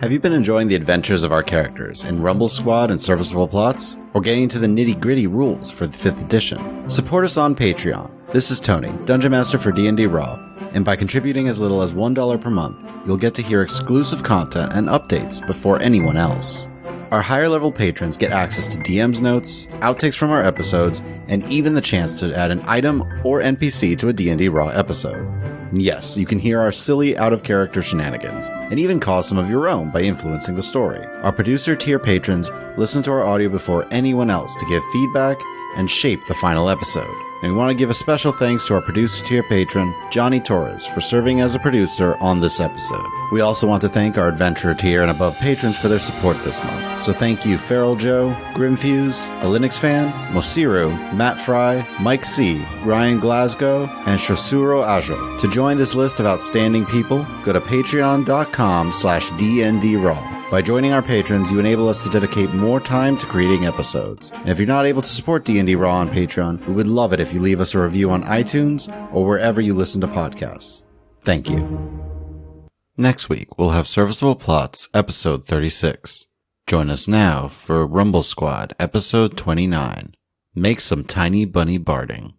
Have you been enjoying the adventures of our characters in Rumble Squad and Serviceable Plots? Or getting into the nitty-gritty rules for the 5th edition? Support us on Patreon. This is Tony, Dungeon Master for D&D Raw, and by contributing as little as $1 per month, you'll get to hear exclusive content and updates before anyone else. Our higher-level patrons get access to DM's notes, outtakes from our episodes, and even the chance to add an item or NPC to a D&D Raw episode. Yes, you can hear our silly, out-of-character shenanigans, and even cause some of your own by influencing the story. Our producer tier patrons listen to our audio before anyone else to give feedback and shape the final episode. And we want to give a special thanks to our producer tier patron, Johnny Torres, for serving as a producer on this episode. We also want to thank our adventurer tier and above patrons for their support this month. So thank you Feral Joe, Grimfuse, a Linux fan, Mosiru, Matt Fry, Mike C, Ryan Glasgow, and Shosuro Ajo. To join this list of outstanding people, go to patreon.com/DNDRaw. By joining our patrons, you enable us to dedicate more time to creating episodes. And if you're not able to support D&D Raw on Patreon, we would love it if you leave us a review on iTunes or wherever you listen to podcasts. Thank you. Next week, we'll have Serviceable Plots, Episode 36. Join us now for Rumble Squad, Episode 29. Make some tiny bunny barding.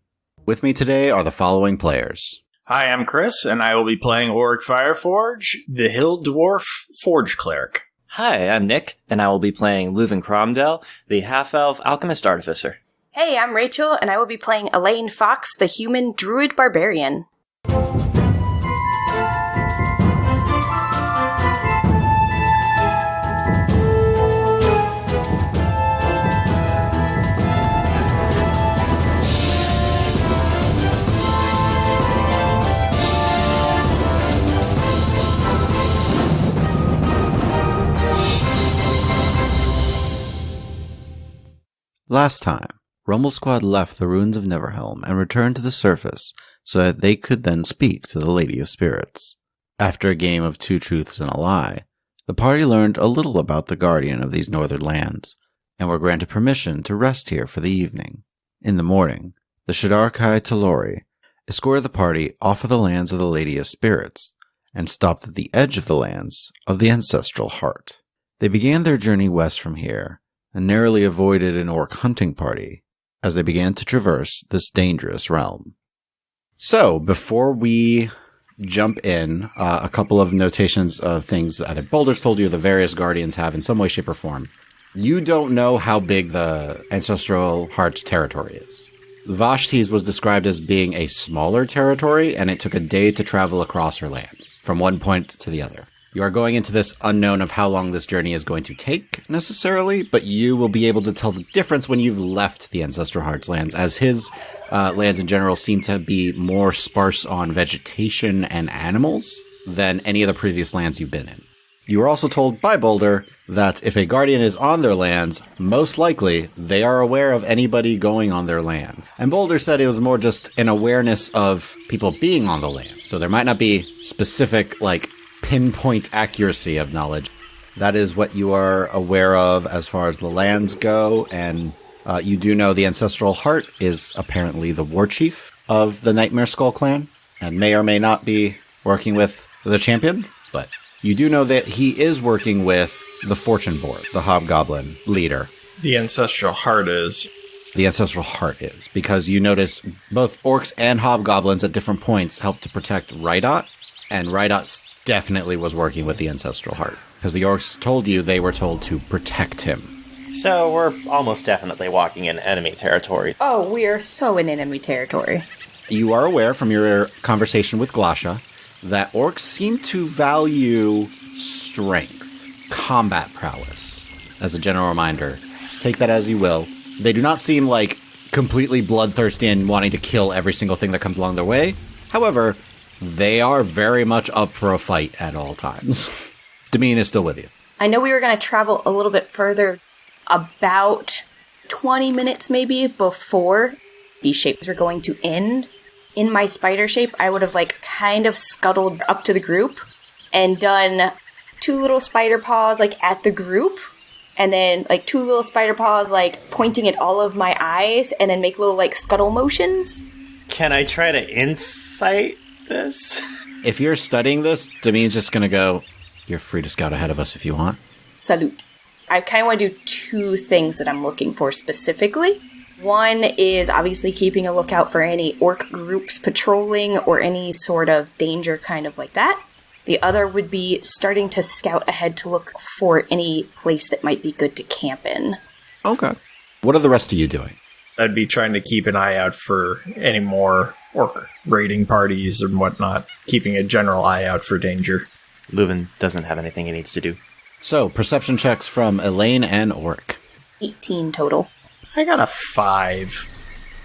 With me today are the following players. Hi, I'm Chris, and I will be playing Auric Fireforge, the Hill Dwarf Forge Cleric. Hi, I'm Nick, and I will be playing Leuven Cromdell, the half-elf alchemist artificer. Hey, I'm Rachel, and I will be playing Elean Fox, the human druid barbarian. Last time, Rumble Squad left the ruins of Neverhelm and returned to the surface so that they could then speak to the Lady of Spirits. After a game of two truths and a lie, the party learned a little about the guardian of these northern lands, and were granted permission to rest here for the evening. In the morning, the Shadar-kai Talori escorted the party off of the lands of the Lady of Spirits, and stopped at the edge of the lands of the Ancestral Heart. They began their journey west from here, and narrowly avoided an orc hunting party as they began to traverse this dangerous realm. So, before we jump in, a couple of notations of things either Boulder's told you or the various guardians have in some way, shape, or form. You don't know how big the Ancestral Heart's territory is. Vashti's was described as being a smaller territory, and it took a day to travel across her lands, from one point to the other. You are going into this unknown of how long this journey is going to take, necessarily, but you will be able to tell the difference when you've left the Ancestral Heart's lands, as his lands in general seem to be more sparse on vegetation and animals than any of the previous lands you've been in. You were also told by Boulder that if a guardian is on their lands, most likely they are aware of anybody going on their land. And Boulder said it was more just an awareness of people being on the land. So there might not be specific, pinpoint accuracy of knowledge. That is what you are aware of as far as the lands go, and you do know the Ancestral Heart is apparently the war chief of the Nightmare Skull clan, and may or may not be working with the champion, but you do know that he is working with the Fortune Board, the Hobgoblin leader. The Ancestral Heart is. The Ancestral Heart is, because you noticed both orcs and hobgoblins at different points helped to protect Rydot, and Rydot definitely was working with the Ancestral Heart, because the orcs told you they were told to protect him. So we're almost definitely walking in enemy territory. Oh, we are so in enemy territory. You are aware from your conversation with Glasha that orcs seem to value strength, combat prowess. As a general reminder, take that as you will. They do not seem like completely bloodthirsty and wanting to kill every single thing that comes along their way. However, they are very much up for a fight at all times. Damien is still with you. I know we were going to travel a little bit further, about 20 minutes maybe before these shapes were going to end. In my spider shape, I would have kind of scuttled up to the group and done two little spider paws at the group, and then two little spider paws pointing at all of my eyes, and then make little scuttle motions. Can I try to insight this? If you're studying this, Damien's just going to go, You're free to scout ahead of us if you want. Salute. I kind of want to do two things that I'm looking for specifically. One is obviously keeping a lookout for any orc groups patrolling or any sort of danger kind of like that. The other would be starting to scout ahead to look for any place that might be good to camp in. Okay. What are the rest of you doing? I'd be trying to keep an eye out for any more orc raiding parties and whatnot, keeping a general eye out for danger. Leuven doesn't have anything he needs to do. So, perception checks from Elean and Oric. 18 total. I got a 5.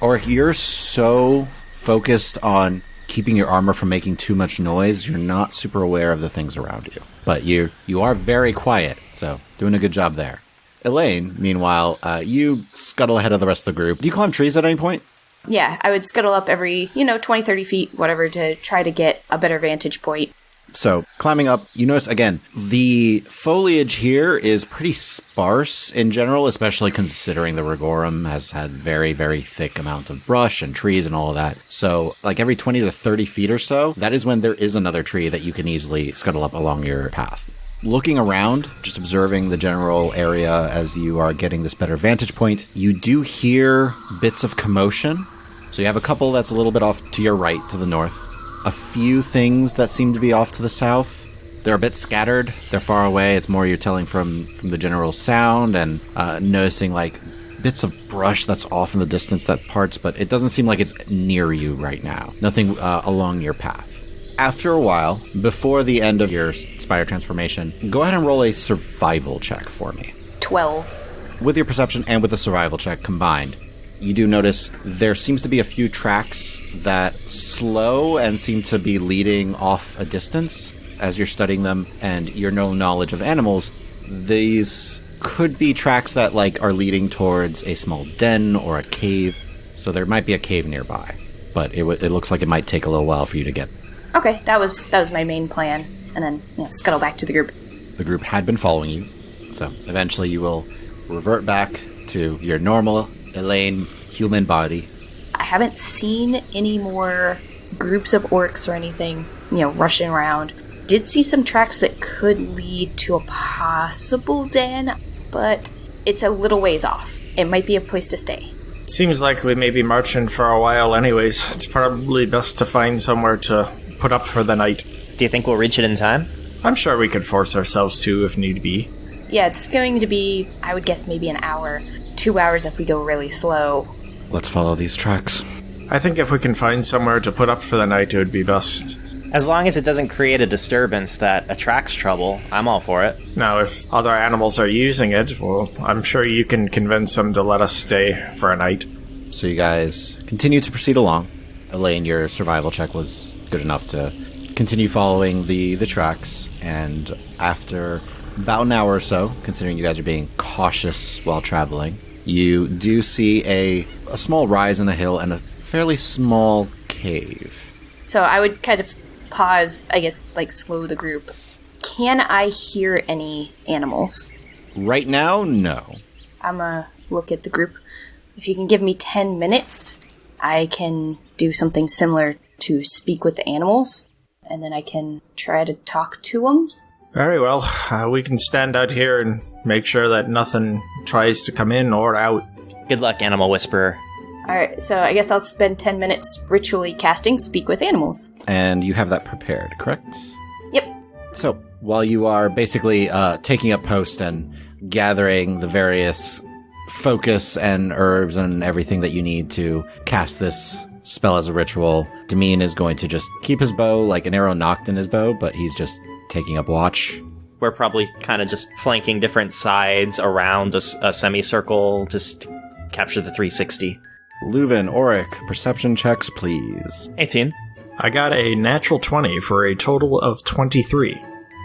Oric, you're so focused on keeping your armor from making too much noise, you're not super aware of the things around you. But you are very quiet, so doing a good job there. Elean, meanwhile, you scuttle ahead of the rest of the group. Do you climb trees at any point? Yeah, I would scuttle up every, 20, 30 feet, whatever, to try to get a better vantage point. So, climbing up, you notice, again, the foliage here is pretty sparse in general, especially considering the Rigorum has had very, very thick amount of brush and trees and all of that. So, like every 20 to 30 feet or so, that is when there is another tree that you can easily scuttle up along your path. Looking around, just observing the general area as you are getting this better vantage point, you do hear bits of commotion. So you have a couple that's a little bit off to your right, to the north. A few things that seem to be off to the south. They're a bit scattered. They're far away. It's more you're telling from the general sound and noticing like bits of brush that's off in the distance that parts, but it doesn't seem like it's near you right now. Nothing along your path. After a while, before the end of your spider transformation, go ahead and roll a survival check for me. 12. With your perception and with the survival check combined, you do notice there seems to be a few tracks that slow and seem to be leading off a distance as you're studying them, and your no knowledge of animals. These could be tracks that are leading towards a small den or a cave, so there might be a cave nearby, but it looks like it might take a little while for you to get. Okay, that was my main plan, and then scuttle back to the group. The group had been following you, so eventually you will revert back to your normal Elean human body. I haven't seen any more groups of orcs or anything, rushing around. Did see some tracks that could lead to a possible den, but it's a little ways off. It might be a place to stay. Seems like we may be marching for a while anyways. It's probably best to find somewhere to put up for the night. Do you think we'll reach it in time? I'm sure we could force ourselves to if need be. Yeah, it's going to be, I would guess, maybe an hour. 2 hours if we go really slow. Let's follow these tracks. I think if we can find somewhere to put up for the night, it would be best. As long as it doesn't create a disturbance that attracts trouble, I'm all for it. Now, if other animals are using it, well, I'm sure you can convince them to let us stay for a night. So you guys continue to proceed along. Elean, your survival check was good enough to continue following the tracks, and after about an hour or so, considering you guys are being cautious while traveling, you do see a small rise in the hill and a fairly small cave. So I would kind of pause, I guess, slow the group. Can I hear any animals? Right now, no. I'm gonna look at the group. If you can give me 10 minutes, I can do something similar to speak with the animals, and then I can try to talk to them. Very well. We can stand out here and make sure that nothing tries to come in or out. Good luck, Animal Whisperer. Alright, so I guess I'll spend 10 minutes ritually casting Speak with Animals. And you have that prepared, correct? Yep. So, while you are basically taking up post and gathering the various focus and herbs and everything that you need to cast this spell as a ritual, Damien is going to just keep his bow, like an arrow knocked in his bow, but he's just taking up watch. We're probably kind of just flanking different sides around a semicircle, just to capture the 360. Leuven, Oric, perception checks, please. 18. I got a natural 20 for a total of 23.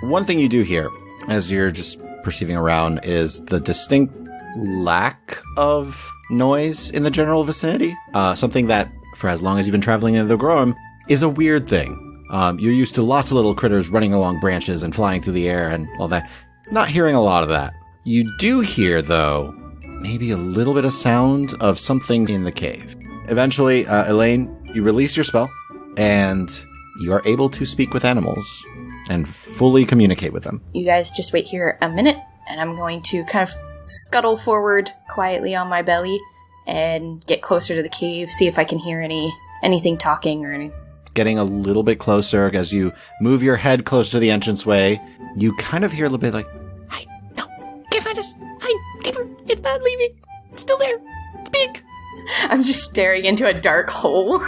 One thing you do here, as you're just perceiving around, is the distinct lack of noise in the general vicinity. Something that, for as long as you've been traveling in the Groem, is a weird thing. You're used to lots of little critters running along branches and flying through the air and all that. Not hearing a lot of that. You do hear, though, maybe a little bit of sound of something in the cave. Eventually, Elean, you release your spell, and you are able to speak with animals. and fully communicate with them. You guys just wait here a minute, and I'm going to kind of scuttle forward quietly on my belly and get closer to the cave, see if I can hear anything talking or anything. Getting a little bit closer as you move your head closer to the entranceway, you kind of hear a little bit like, "Hi, no, can't find us. Hi, keeper, it's not leaving. It's still there. It's big." I'm just staring into a dark hole.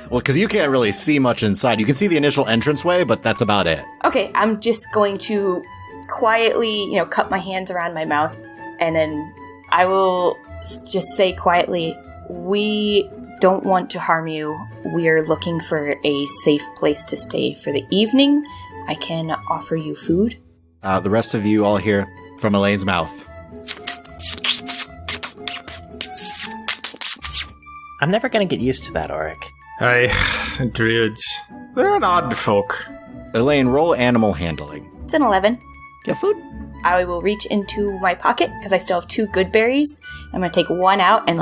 Well, because you can't really see much inside. You can see the initial entranceway, but that's about it. Okay, I'm just going to quietly, cup my hands around my mouth, and then I will just say quietly, "We don't want to harm you. We are looking for a safe place to stay for the evening. I can offer you food." The rest of you all hear from Elean's mouth. I'm never going to get used to that, Auric. Hi, druids. They're an odd folk. Elean, roll animal handling. It's an 11. Get food? I will reach into my pocket, because I still have 2 good berries. I'm going to take one out and,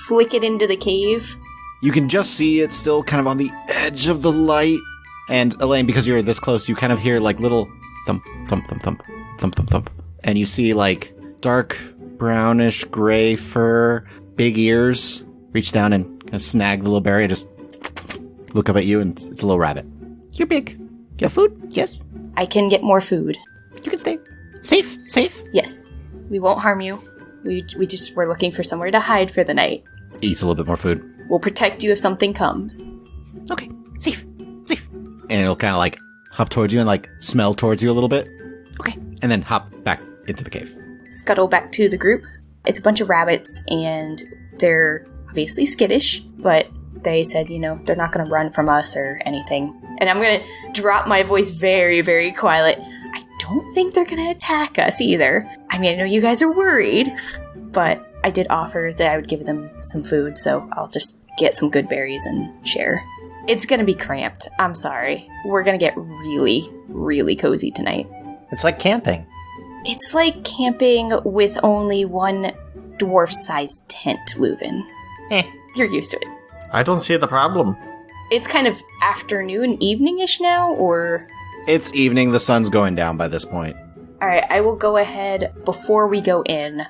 flick it into the cave. You can just see it still kind of on the edge of the light. And Elean, because you're this close, you kind of hear little thump, thump, thump, thump, thump, thump, thump. And you see dark brownish gray fur, big ears. Reach down and kind of snag the little berry and just look up at you, and it's a little rabbit. "You're big. You have food? Yes. I can get more food. You can stay. Safe. Yes. We won't harm you. We're looking for somewhere to hide for the night. Eats a little bit more food. We'll protect you if something comes." Okay. Safe. And it'll kind of hop towards you and smell towards you a little bit. Okay. And then hop back into the cave. Scuttle back to the group. It's a bunch of rabbits, and they're obviously skittish, but they said, they're not going to run from us or anything. And I'm going to drop my voice very, very quiet. I don't think they're going to attack us either. I know you guys are worried, but I did offer that I would give them some food, so I'll just get some good berries and share. It's going to be cramped. I'm sorry. We're going to get really, really cozy tonight. It's like camping. It's like camping with only one dwarf-sized tent, Leuven. You're used to it. I don't see the problem. It's kind of afternoon, evening-ish now, or? It's evening. The sun's going down by this point. Alright, I will go ahead. Before we go in,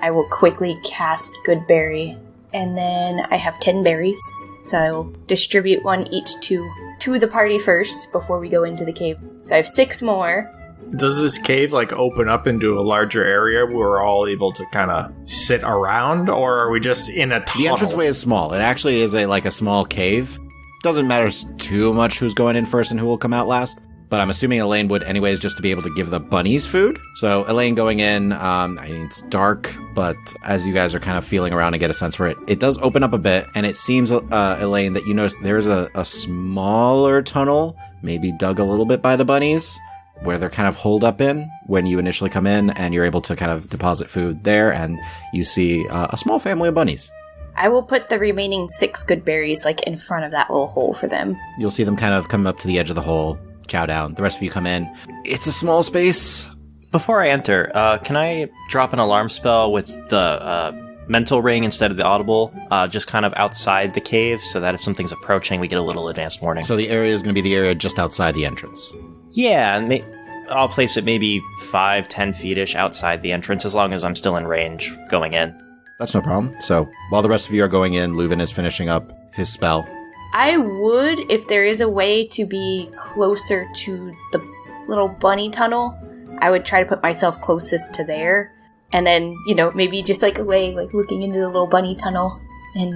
I will quickly cast Good Berry, and then I have 10 berries, so I will distribute one each to the party first before we go into the cave. So I have 6 more. Does this cave open up into a larger area where we're all able to kind of sit around, or are we just in a tunnel? The entranceway is small. It actually is a small cave. Doesn't matter too much who's going in first and who will come out last. But I'm assuming Elean would anyways, just to be able to give the bunnies food. So Elean going in, it's dark, but as you guys are kind of feeling around and get a sense for it, it does open up a bit. And it seems, Elean, that you notice there's a smaller tunnel, maybe dug a little bit by the bunnies, where they're kind of holed up in when you initially come in, and you're able to kind of deposit food there, and you see a small family of bunnies. I will put the remaining 6 good berries in front of that little hole for them. You'll see them kind of come up to the edge of the hole, chow down. The rest of you come in. It's a small space. Before I enter, can I drop an alarm spell with the mental ring instead of the audible, just kind of outside the cave, so that if something's approaching, we get a little advanced warning? So the area is going to be the area just outside the entrance. Yeah, and I'll place it maybe 5-10 feet-ish outside the entrance, as long as I'm still in range going in. That's no problem. So while the rest of you are going in, Leuven is finishing up his spell. I would, if there is a way to be closer to the little bunny tunnel, I would try to put myself closest to there. And then, maybe just lay looking into the little bunny tunnel and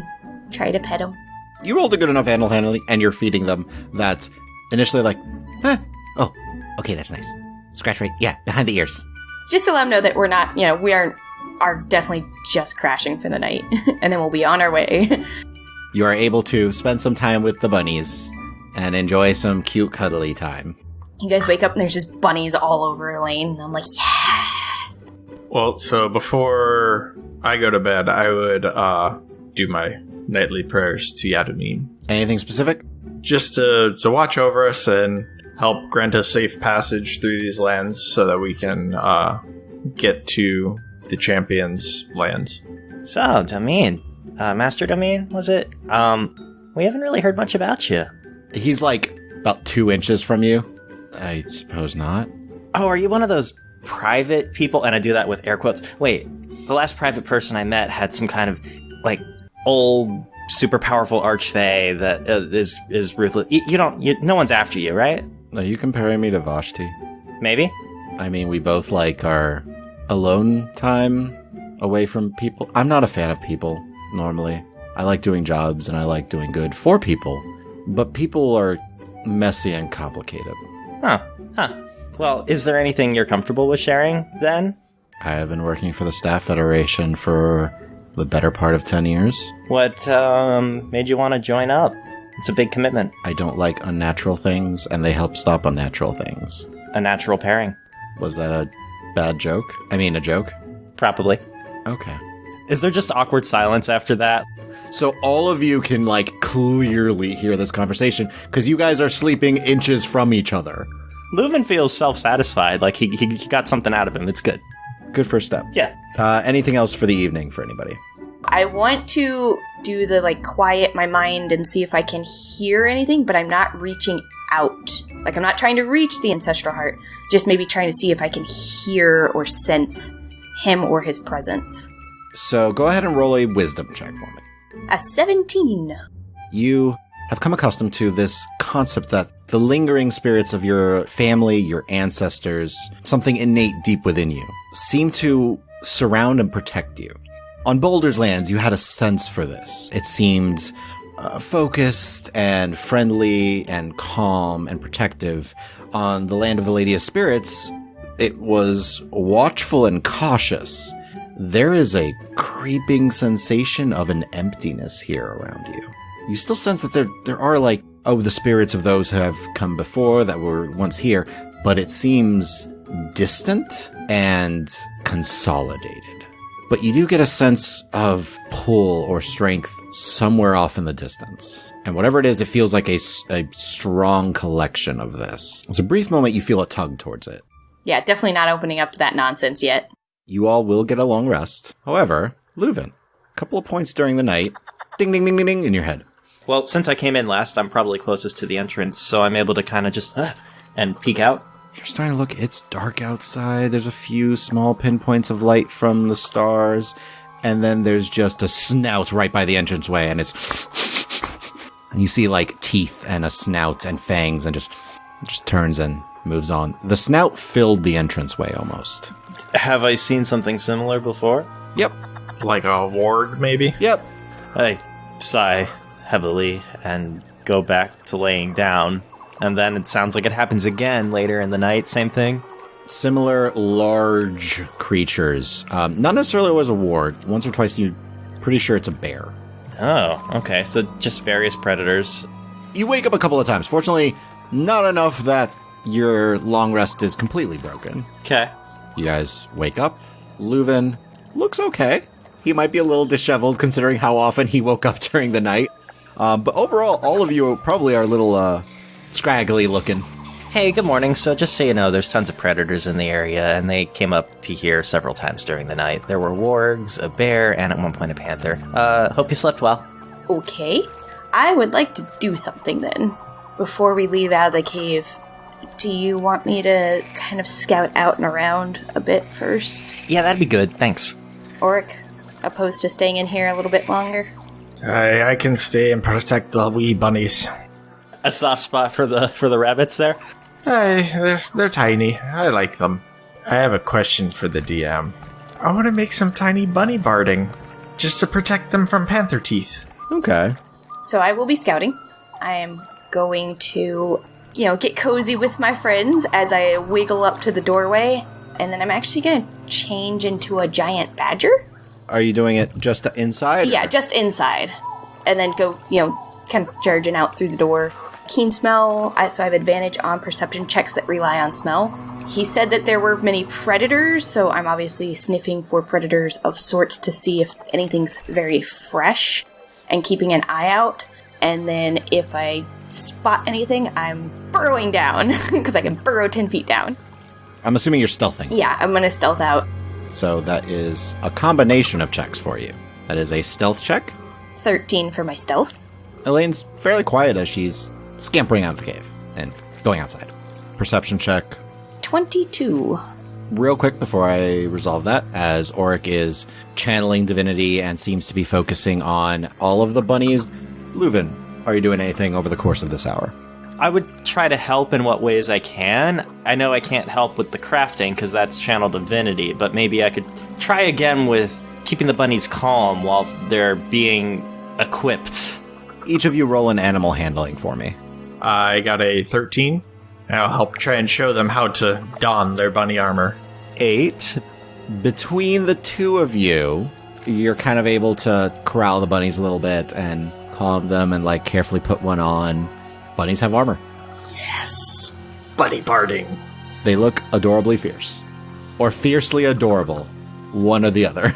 try to pet them. You rolled a good enough animal handling, and you're feeding them that initially oh, okay, that's nice. Scratch right, yeah, behind the ears. Just to let them know that we're not, we are definitely just crashing for the night. And then we'll be on our way. You are able to spend some time with the bunnies and enjoy some cute cuddly time. You guys wake up and there's just bunnies all over Elean, and I'm like, yes! Well, so before I go to bed, I would do my nightly prayers to Yadameen. Anything specific? Just to watch over us and help grant us safe passage through these lands so that we can get to the champions' lands. So, Damien, Master Damien, was it? We haven't really heard much about you. He's about 2 inches from you. I suppose not. Oh, are you one of those private people? And I do that with air quotes. Wait, the last private person I met had some kind of, like, old, super powerful archfey that is ruthless. No one's after you, right? Are you comparing me to Vashti? Maybe? I mean, we both like our alone time away from people. I'm not a fan of people, normally. I like doing jobs and I like doing good for people. But people are messy and complicated. Huh. Well, is there anything you're comfortable with sharing, then? I have been working for the Staff Federation for the better part of 10 years. What made you want to join up? It's a big commitment. I don't like unnatural things, and they help stop unnatural things. A natural pairing. Was that a bad joke? I mean, a joke? Probably. Okay. Is there just awkward silence after that? So all of you can, like, clearly hear this conversation, because you guys are sleeping inches from each other. Leuven feels self-satisfied, like he got something out of him. It's good. Good first step. Yeah. Anything else for the evening for anybody? I want to do the, like, quiet my mind and see if I can hear anything, but I'm not reaching out. Like, I'm not trying to reach the Ancestral Heart, just maybe trying to see if I can hear or sense him or his presence. So go ahead and roll a wisdom check for me. A 17. You have come accustomed to this concept that the lingering spirits of your family, your ancestors, something innate deep within you, seem to surround and protect you. On Boulder's Lands, you had a sense for this. It seemed focused and friendly and calm and protective. On the Land of the Lady of Spirits, it was watchful and cautious. There is a creeping sensation of an emptiness here around you. You still sense that there are, like, the spirits of those who have come before that were once here, but it seems distant and consolidated. But you do get a sense of pull or strength somewhere off in the distance. And whatever it is, it feels like a strong collection of this. It's a brief moment you feel a tug towards it. Yeah, definitely not opening up to that nonsense yet. You all will get a long rest. However, Leuven, a couple of points during the night, ding, ding, ding, ding, ding, in your head. Well, since I came in last, I'm probably closest to the entrance, so I'm able to kind of just, and peek out. You're starting to look, it's dark outside, there's a few small pinpoints of light from the stars, and then there's just a snout right by the entranceway, and it's... and you see, like, teeth and a snout and fangs, and just turns and moves on. The snout filled the entranceway, almost. Have I seen something similar before? Yep. Like a ward, maybe? Yep. I sigh heavily and go back to laying down. And then it sounds like it happens again later in the night. Same thing? Similar large creatures. Not necessarily always a ward. Once or twice, you're pretty sure it's a bear. Oh, okay. So just various predators. You wake up a couple of times. Fortunately, not enough that your long rest is completely broken. Okay. You guys wake up. Leuven looks okay. He might be a little disheveled considering how often he woke up during the night. But overall, all of you probably are a little scraggly looking. Hey, good morning. So just so you know, there's tons of predators in the area, and they came up to here several times during the night. There were wargs, a bear, and at one point a panther. Hope you slept well. Okay. I would like to do something then. Before we leave out of the cave, do you want me to kind of scout out and around a bit first? Yeah, that'd be good. Thanks. Oric, opposed to staying in here a little bit longer? I can stay and protect the wee bunnies. A soft spot for the rabbits there? They're tiny. I like them. I have a question for the DM. I want to make some tiny bunny barding, just to protect them from panther teeth. Okay. So I will be scouting. I am going to, get cozy with my friends as I wiggle up to the doorway, and then I'm actually going to change into a giant badger. Are you doing it just inside? Yeah, just inside. And then go, kind of charging out through the door. Keen smell, so I have advantage on perception checks that rely on smell. He said that there were many predators, so I'm obviously sniffing for predators of sorts to see if anything's very fresh and keeping an eye out. And then if I spot anything, I'm burrowing down, because I can burrow 10 feet down. I'm assuming you're stealthing. Yeah, I'm going to stealth out. So that is a combination of checks for you. That is a stealth check. 13 for my stealth. Elean's fairly quiet as she's scampering out of the cave and going outside. Perception check. 22. Real quick before I resolve that, as Auric is channeling divinity and seems to be focusing on all of the bunnies, Leuven, are you doing anything over the course of this hour? I would try to help in what ways I can. I know I can't help with the crafting because that's channel divinity, but maybe I could try again with keeping the bunnies calm while they're being equipped. Each of you roll an animal handling for me. I got a 13. I'll help try and show them how to don their bunny armor. 8. Between the two of you, you're kind of able to corral the bunnies a little bit and calm them and like carefully put one on. Bunnies have armor. Yes! Bunny barding. They look adorably fierce. Or fiercely adorable. One or the other.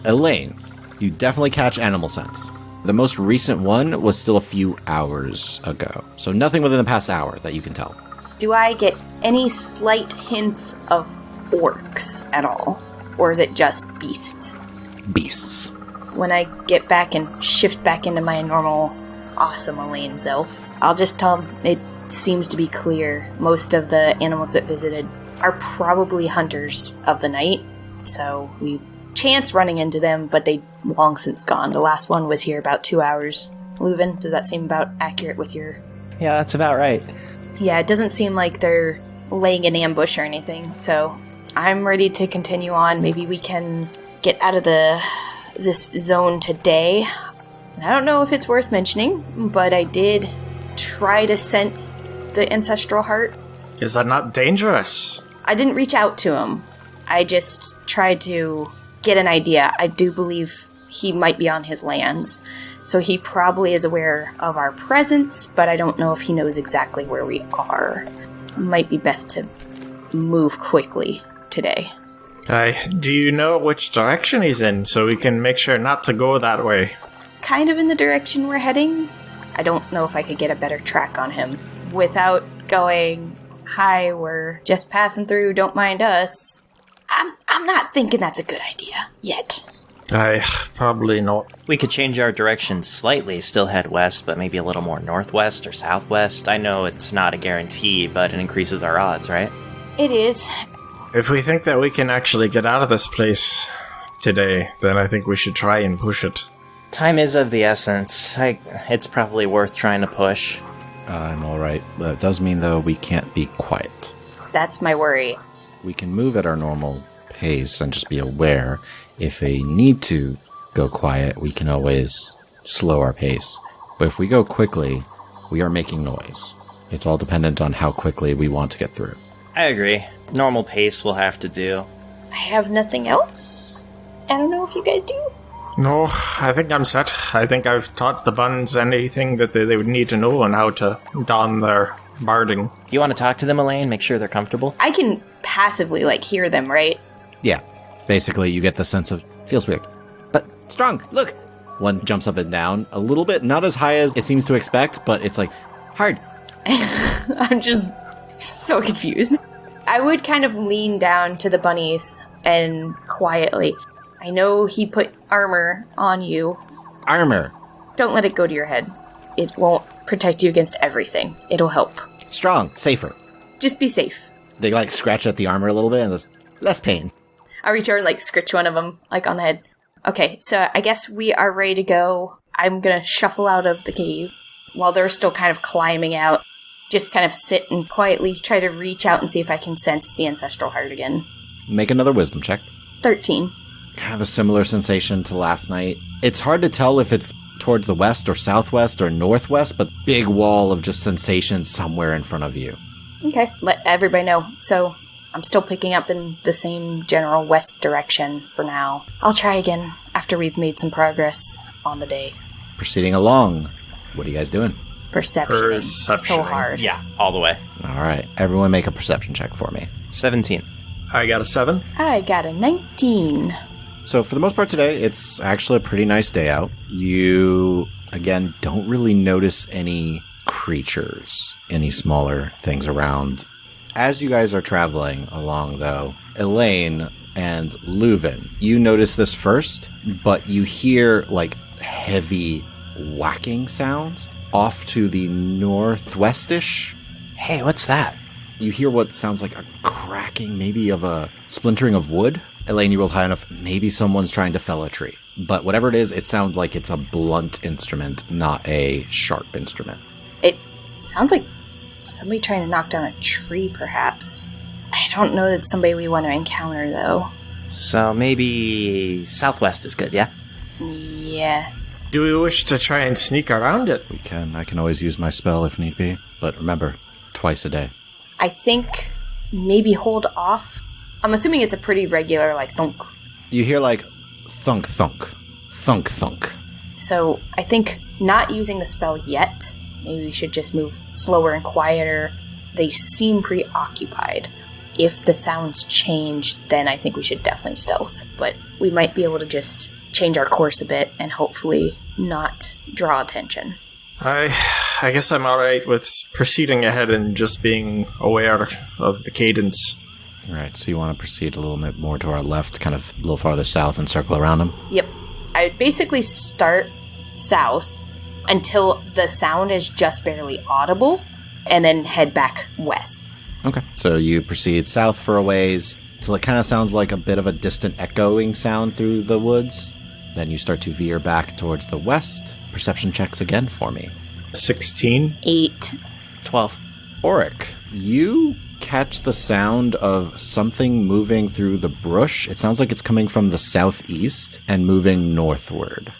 Elean, you definitely catch animal sense. The most recent one was still a few hours ago. So nothing within the past hour that you can tell. Do I get any slight hints of orcs at all? Or is it just beasts? Beasts. When I get back and shift back into my normal, awesome Elean self, I'll just tell them it seems to be clear most of the animals that visited are probably hunters of the night. So we chance running into them, but they long since gone. The last one was here about 2 hours. Leuven, does that seem about accurate with your... Yeah, that's about right. Yeah, it doesn't seem like they're laying an ambush or anything, so I'm ready to continue on. Maybe we can get out of this zone today. And I don't know if it's worth mentioning, but I did try to sense the Ancestral Heart. Is that not dangerous? I didn't reach out to him. I just tried to get an idea. I do believe he might be on his lands, so he probably is aware of our presence, but I don't know if he knows exactly where we are. Might be best to move quickly today. Do you know which direction he's in, so we can make sure not to go that way? Kind of in the direction we're heading. I don't know if I could get a better track on him without going, "Hi, we're just passing through, don't mind us." I'm not thinking that's a good idea yet. Probably not. We could change our direction slightly, still head west, but maybe a little more northwest or southwest. I know it's not a guarantee, but it increases our odds, right? It is. If we think that we can actually get out of this place today, then I think we should try and push it. Time is of the essence. It's probably worth trying to push. I'm alright. That does mean, though, we can't be quiet. That's my worry. We can move at our normal pace and just be aware. If we need to go quiet, we can always slow our pace. But if we go quickly, we are making noise. It's all dependent on how quickly we want to get through. I agree. Normal pace will have to do. I have nothing else. I don't know if you guys do. No, I think I'm set. I think I've taught the buns anything that they would need to know on how to don their barding. You want to talk to them, Elean? Make sure they're comfortable? I can passively, hear them, right? Yeah. Basically, you get the sense of, feels weird, but strong. Look! One jumps up and down a little bit, not as high as it seems to expect, but it's hard. I'm just so confused. I would kind of lean down to the bunnies and quietly, "I know he put armor on you. Armor. Don't let it go to your head. It won't protect you against everything. It'll help. Strong. Safer." Just be safe. They scratch at the armor a little bit and there's less pain. I reach over and scritch one of them, on the head. Okay, so I guess we are ready to go. I'm gonna shuffle out of the cave while they're still kind of climbing out. Just kind of sit and quietly try to reach out and see if I can sense the Ancestral Heart again. Make another wisdom check. 13. Kind of a similar sensation to last night. It's hard to tell if it's towards the west or southwest or northwest, but big wall of just sensation somewhere in front of you. Okay, let everybody know. So I'm still picking up in the same general west direction for now. I'll try again after we've made some progress on the day. Proceeding along. What are you guys doing? Perception. So hard. Yeah, all the way. All right. Everyone make a perception check for me. 17. I got a 7. I got a 19. So for the most part today, it's actually a pretty nice day out. You, again, don't really notice any creatures, any smaller things around. As you guys are traveling along, though, Elean and Leuven, you notice this first, but you hear, heavy whacking sounds off to the northwestish. Hey, what's that? You hear what sounds like a cracking, maybe of a splintering of wood. Elean, you rolled high enough. Maybe someone's trying to fell a tree. But whatever it is, it sounds like it's a blunt instrument, not a sharp instrument. It sounds like somebody trying to knock down a tree, perhaps. I don't know that's somebody we want to encounter, though. So maybe southwest is good, yeah? Yeah. Do we wish to try and sneak around it? We can. I can always use my spell if need be. But remember, twice a day. I think maybe hold off. I'm assuming it's a pretty regular, like, thunk. You hear, like, thunk, thunk. Thunk, thunk. So I think not using the spell yet. Maybe we should just move slower and quieter. They seem preoccupied. If the sounds change, then I think we should definitely stealth. But we might be able to just change our course a bit and hopefully not draw attention. I guess I'm alright with proceeding ahead and just being aware of the cadence. All right, so you want to proceed a little bit more to our left, kind of a little farther south and circle around them? Yep. I would basically start south until the sound is just barely audible, and then head back west. Okay. So you proceed south for a ways till it kind of sounds like a bit of a distant echoing sound through the woods. Then you start to veer back towards the west. Perception checks again for me. 16. 8. 12. Auric, you catch the sound of something moving through the brush. It sounds like it's coming from the southeast and moving northward.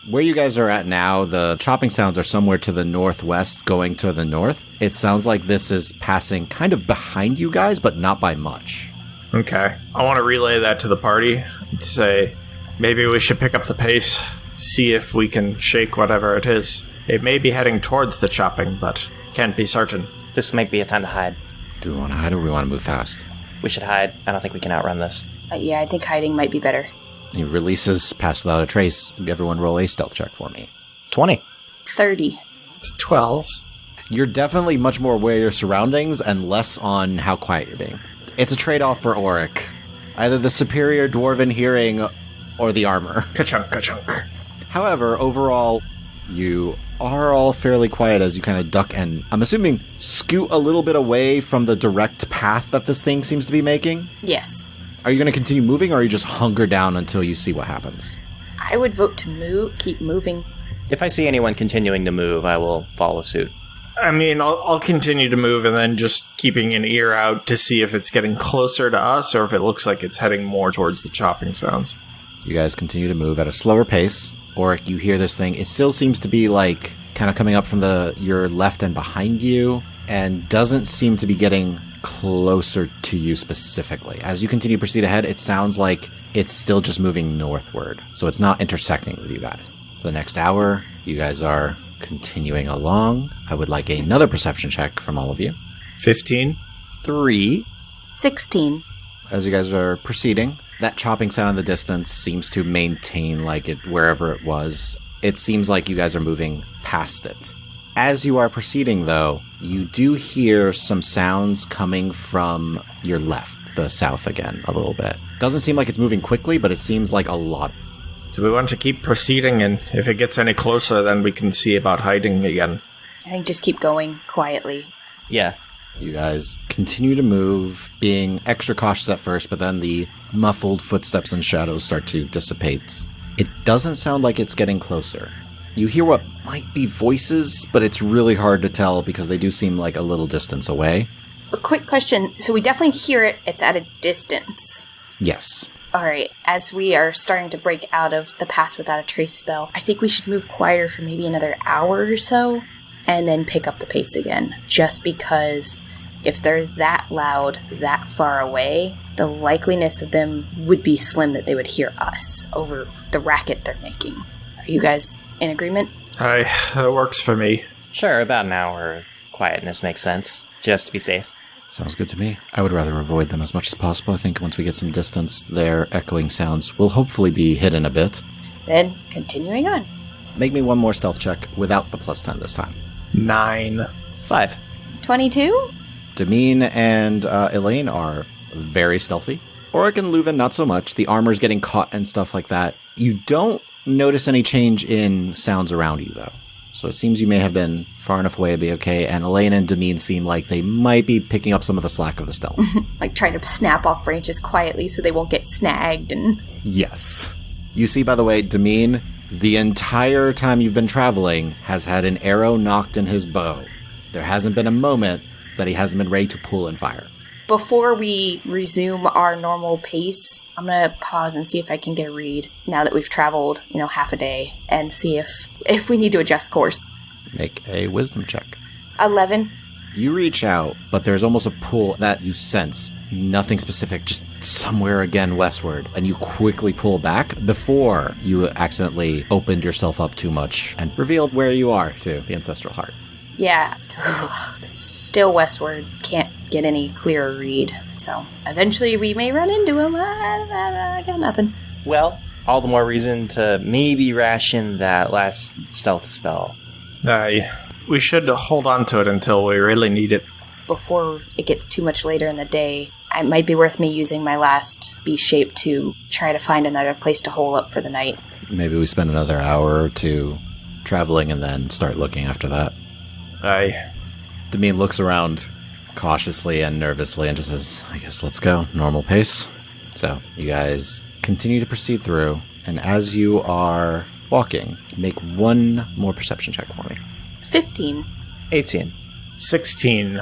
Where you guys are at now, the chopping sounds are somewhere to the northwest going to the north. It sounds like this is passing kind of behind you guys, but not by much. Okay. I want to relay that to the party and say, maybe we should pick up the pace, see if we can shake whatever it is. It may be heading towards the chopping, but can't be certain. This might be a time to hide. Do we want to hide or do we want to move fast? We should hide. I don't think we can outrun this. Yeah, I think hiding might be better. He releases Pass Without a Trace. Everyone roll a stealth check for me. 20. 30. It's a 12. You're definitely much more aware of your surroundings and less on how quiet you're being. It's a trade-off for Auric. Either the superior dwarven hearing or the armor. Ka-chunk, ka-chunk. However, overall, you are all fairly quiet as you kind of duck and, I'm assuming, scoot a little bit away from the direct path that this thing seems to be making. Yes. Are you going to continue moving, or are you just hunker down until you see what happens? I would vote to move, keep moving. If I see anyone continuing to move, I will follow suit. I mean, I'll continue to move and then just keeping an ear out to see if it's getting closer to us or if it looks like it's heading more towards the chopping sounds. You guys continue to move at a slower pace. Auric, you hear this thing. It still seems to be like kind of coming up from your left and behind you, and doesn't seem to be getting closer to you specifically. As you continue to proceed ahead, it sounds like it's still just moving northward. So it's not intersecting with you guys. For the next hour, you guys are continuing along. I would like another perception check from all of you. 15. 3. 16. As you guys are proceeding, that chopping sound in the distance seems to maintain like it wherever it was. It seems like you guys are moving past it. As you are proceeding, though, you do hear some sounds coming from your left, the south again, a little bit. Doesn't seem like it's moving quickly, but it seems like a lot. Do we want to keep proceeding, and if it gets any closer, then we can see about hiding again? I think just keep going quietly. Yeah. You guys continue to move, being extra cautious at first, but then the muffled footsteps and shadows start to dissipate. It doesn't sound like it's getting closer. You hear what might be voices, but it's really hard to tell because they do seem like a little distance away. A quick question. So we definitely hear it. It's at a distance. Yes. All right. As we are starting to break out of the Pass Without a Trace spell, I think we should move quieter for maybe another hour or so, and then pick up the pace again. Just because if they're that loud, that far away, the likeliness of them would be slim that they would hear us over the racket they're making. Are you guys in agreement? That works for me. Sure, about an hour of quietness makes sense, just to be safe. Sounds good to me. I would rather avoid them as much as possible. I think once we get some distance, their echoing sounds will hopefully be hidden a bit. Then, continuing on. Make me one more stealth check without the plus 10 this time. 9. 5. 22? Demeen and Elean are very stealthy. Auric and Leuven, not so much. The armor's getting caught and stuff like that. You don't notice any change in sounds around you, though. So it seems you may have been far enough away to be okay, and Elean and Demine seem like they might be picking up some of the slack of the stealth. Like trying to snap off branches quietly so they won't get snagged and... Yes. You see, by the way, Demine, the entire time you've been traveling, has had an arrow knocked in his bow. There hasn't been a moment that he hasn't been ready to pull and fire. Before we resume our normal pace, I'm going to pause and see if I can get a read now that we've traveled, half a day, and see if we need to adjust course. Make a wisdom check. 11. You reach out, but there's almost a pull that you sense. Nothing specific, just somewhere again westward. And you quickly pull back before you accidentally opened yourself up too much and revealed where you are to the Ancestral Heart. Yeah. Still westward. Can't get any clearer read. So eventually we may run into him. I got nothing. Well, all the more reason to maybe ration that last stealth spell. We should hold on to it until we really need it. Before it gets too much later in the day, it might be worth me using my last beast shape to try to find another place to hole up for the night. Maybe we spend another hour or two traveling and then start looking after that. Aye. Demine looks around cautiously and nervously and just says, I guess let's go. Normal pace. So you guys continue to proceed through, and as you are walking, make one more perception check for me. 15. 18. 16.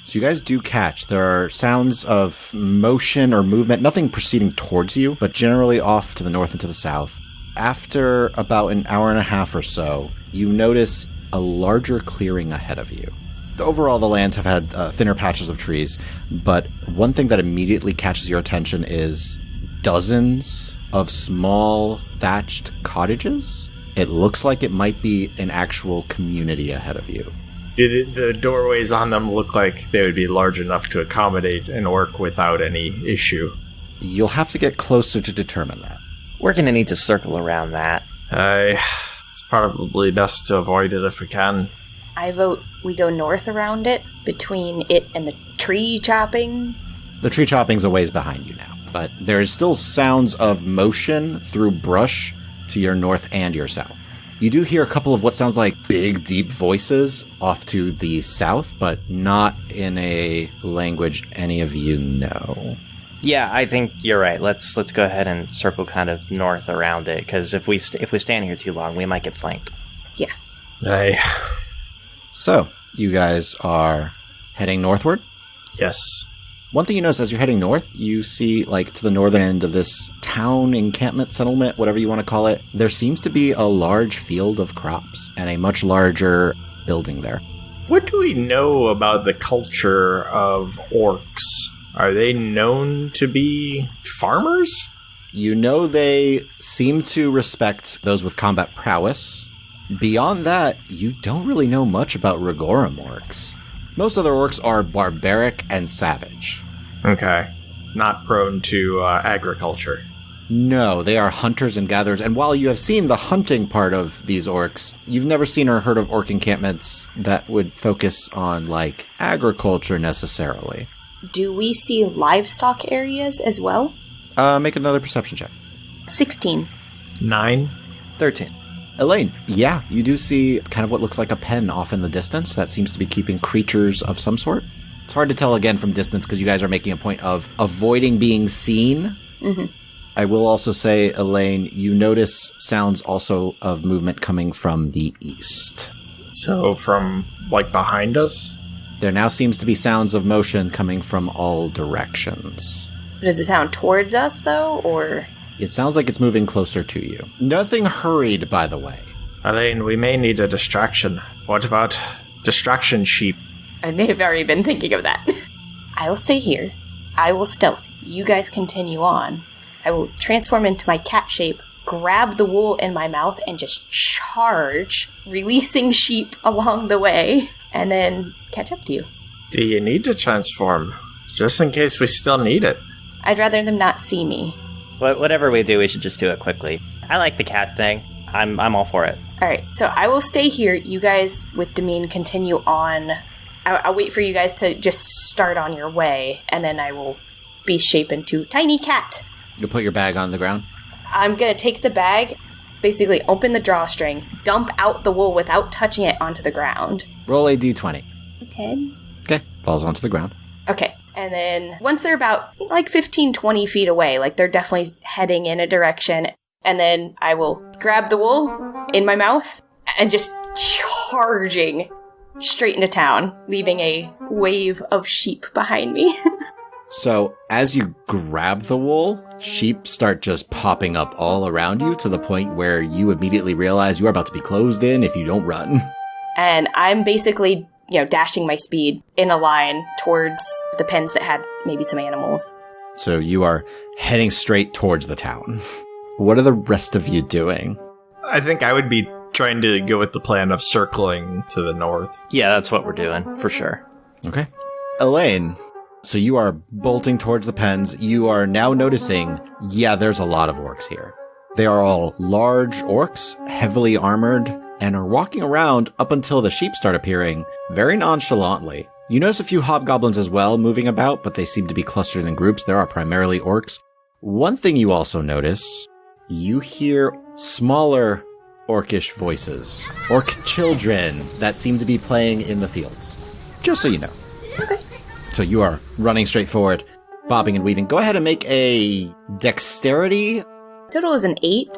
So you guys do catch there are sounds of motion or movement, nothing proceeding towards you, but generally off to the north and to the south. After about an hour and a half or so, you notice a larger clearing ahead of you. Overall, the lands have had thinner patches of trees, but one thing that immediately catches your attention is dozens of small thatched cottages. It looks like it might be an actual community ahead of you. Do the doorways on them look like they would be large enough to accommodate an orc without any issue? You'll have to get closer to determine that. We're going to need to circle around that. It's probably best to avoid it if we can. I vote we go north around it, between it and the tree chopping. The tree chopping's a ways behind you now, but there is still sounds of motion through brush to your north and your south. You do hear a couple of what sounds like big, deep voices off to the south, but not in a language any of you know. Yeah, I think you're right. Let's go ahead and circle kind of north around it, because if we stand here too long, we might get flanked. Yeah. Aye. So, you guys are heading northward? Yes. One thing you notice as you're heading north, you see, to the northern end of this town, encampment, settlement, whatever you want to call it, there seems to be a large field of crops and a much larger building there. What do we know about the culture of orcs? Are they known to be farmers? You know they seem to respect those with combat prowess. Beyond that, you don't really know much about Rigorum orcs. Most other orcs are barbaric and savage. Okay. Not prone to agriculture. No, they are hunters and gatherers, and while you have seen the hunting part of these orcs, you've never seen or heard of orc encampments that would focus on, agriculture necessarily. Do we see livestock areas as well? Make another perception check. 16. 9. 13. Elean, yeah, you do see kind of what looks like a pen off in the distance that seems to be keeping creatures of some sort. It's hard to tell again from distance because you guys are making a point of avoiding being seen. Mm-hmm. I will also say, Elean, you notice sounds also of movement coming from the east. So from, behind us? There now seems to be sounds of motion coming from all directions. Does it sound towards us, though, or...? It sounds like it's moving closer to you. Nothing hurried, by the way. Elean, we may need a distraction. What about distraction sheep? I may have already been thinking of that. I will stay here. I will stealth. You guys continue on. I will transform into my cat shape, grab the wool in my mouth, and just charge, releasing sheep along the way, and then catch up to you. Do you need to transform? Just in case we still need it. I'd rather them not see me. Whatever we do, we should just do it quickly. I like the cat thing. I'm all for it. Alright, so I will stay here. You guys, with Demine, continue on. I'll wait for you guys to just start on your way, and then I will be shape into tiny cat. You'll put your bag on the ground? I'm gonna take the bag, basically open the drawstring, dump out the wool without touching it onto the ground. Roll a d20. 10. Okay, falls onto the ground. Okay. And then once they're about like 15, 20 feet away, like they're definitely heading in a direction, and then I will grab the wool in my mouth and just charging straight into town, leaving a wave of sheep behind me. So as you grab the wool, sheep start just popping up all around you to the point where you immediately realize you are about to be closed in if you don't run. And I'm basically, dashing my speed in a line towards the pens that had maybe some animals. So you are heading straight towards the town. What are the rest of you doing? I think I would be trying to go with the plan of circling to the north. Yeah, that's what we're doing, for sure. Okay. Elean, so you are bolting towards the pens. You are now noticing, there's a lot of orcs here. They are all large orcs, heavily armored, and are walking around up until the sheep start appearing very nonchalantly. You notice a few hobgoblins as well moving about, but they seem to be clustered in groups. There are primarily orcs. One thing you also notice, you hear smaller orcish voices, orc children that seem to be playing in the fields. Just so you know. Okay. So you are running straight forward, bobbing and weaving. Go ahead and make a dexterity. Total is an 8.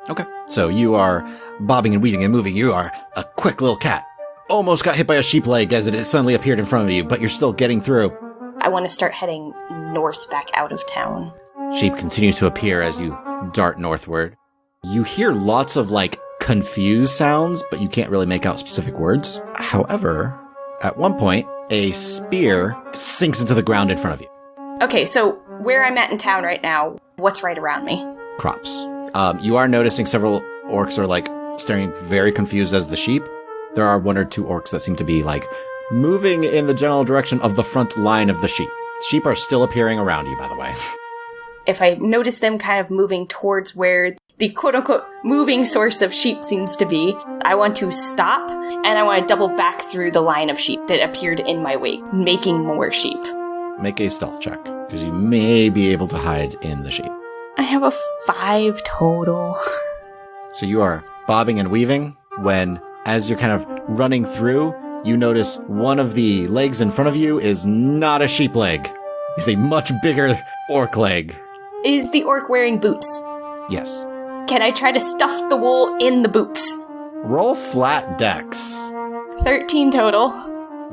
Okay. So you are bobbing and weaving and moving. You are a quick little cat. Almost got hit by a sheep leg as it suddenly appeared in front of you, but you're still getting through. I want to start heading north back out of town. Sheep continue to appear as you dart northward. You hear lots of, confused sounds, but you can't really make out specific words. However, at one point, a spear sinks into the ground in front of you. Okay, so where I'm at in town right now, what's right around me? Crops. You are noticing several orcs are, staring very confused as the sheep. There are one or two orcs that seem to be, moving in the general direction of the front line of the sheep. Sheep are still appearing around you, by the way. If I notice them kind of moving towards where the quote-unquote moving source of sheep seems to be, I want to stop, and I want to double back through the line of sheep that appeared in my wake, making more sheep. Make a stealth check, because you may be able to hide in the sheep. I have a 5 total. So you are bobbing and weaving when, as you're kind of running through, you notice one of the legs in front of you is not a sheep leg. It's a much bigger orc leg. Is the orc wearing boots? Yes. Can I try to stuff the wool in the boots? Roll flat dex. 13 total.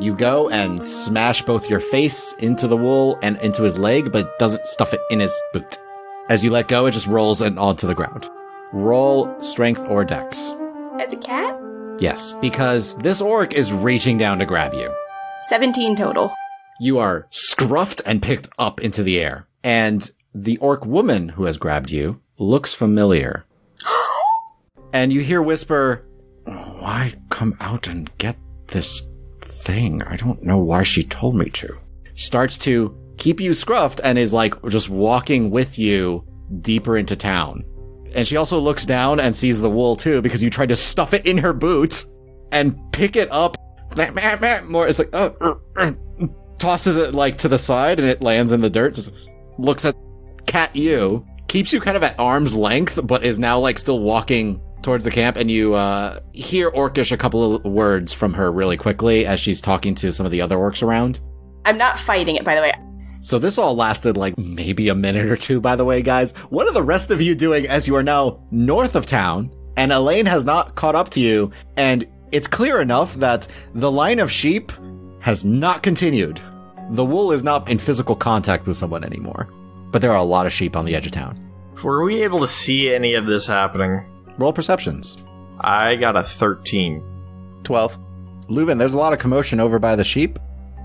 You go and smash both your face into the wool and into his leg, but doesn't stuff it in his boot. As you let go, it just rolls onto the ground. Roll strength or dex. As a cat? Yes, because this orc is reaching down to grab you. 17 total. You are scruffed and picked up into the air. And the orc woman who has grabbed you looks familiar. And you hear whisper, "Why come out and get this thing? I don't know why she told me to." Starts to keep you scruffed and is just walking with you deeper into town. And she also looks down and sees the wool too, because you tried to stuff it in her boots and pick it up. More, it's tosses it to the side and it lands in the dirt. Just looks at you, keeps you kind of at arm's length, but is now still walking towards the camp. And you hear Orcish a couple of words from her really quickly as she's talking to some of the other orcs around. I'm not fighting it, by the way. So this all lasted maybe a minute or two, by the way, guys. What are the rest of you doing as you are now north of town and Elean has not caught up to you? And it's clear enough that the line of sheep has not continued. The wool is not in physical contact with someone anymore. But there are a lot of sheep on the edge of town. Were we able to see any of this happening? Roll perceptions. I got a 13. 12. Leuven, there's a lot of commotion over by the sheep.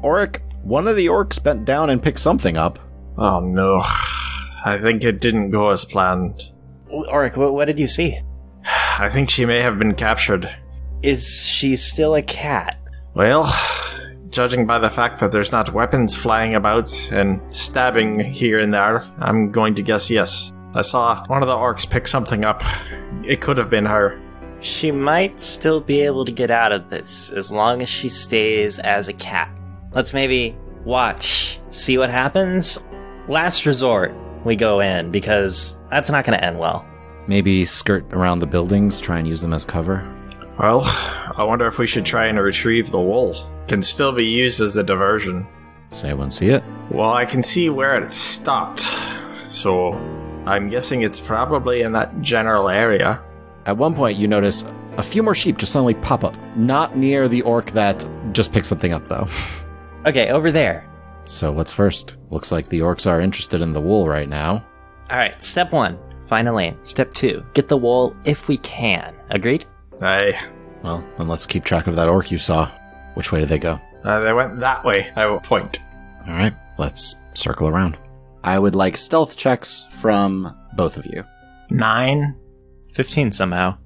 Oric, one of the orcs bent down and picked something up. Oh no. I think it didn't go as planned. Oric, what did you see? I think she may have been captured. Is she still a cat? Well, judging by the fact that there's not weapons flying about and stabbing here and there, I'm going to guess yes. I saw one of the orcs pick something up. It could have been her. She might still be able to get out of this as long as she stays as a cat. Let's maybe watch, see what happens. Last resort, we go in, because that's not going to end well. Maybe skirt around the buildings, try and use them as cover. Well, I wonder if we should try and retrieve the wool. Can still be used as a diversion. Does anyone see it? Well, I can see where it stopped, so I'm guessing it's probably in that general area. At one point, you notice a few more sheep just suddenly pop up. Not near the orc that just picked something up, though. Okay, over there. So what's first? Looks like the orcs are interested in the wool right now. All right, step 1, find Elean. Step 2, get the wool if we can. Agreed? Aye. Well, then let's keep track of that orc you saw. Which way did they go? They went that way, I will point. All right, let's circle around. I would like stealth checks from both of you. 9. 15 somehow.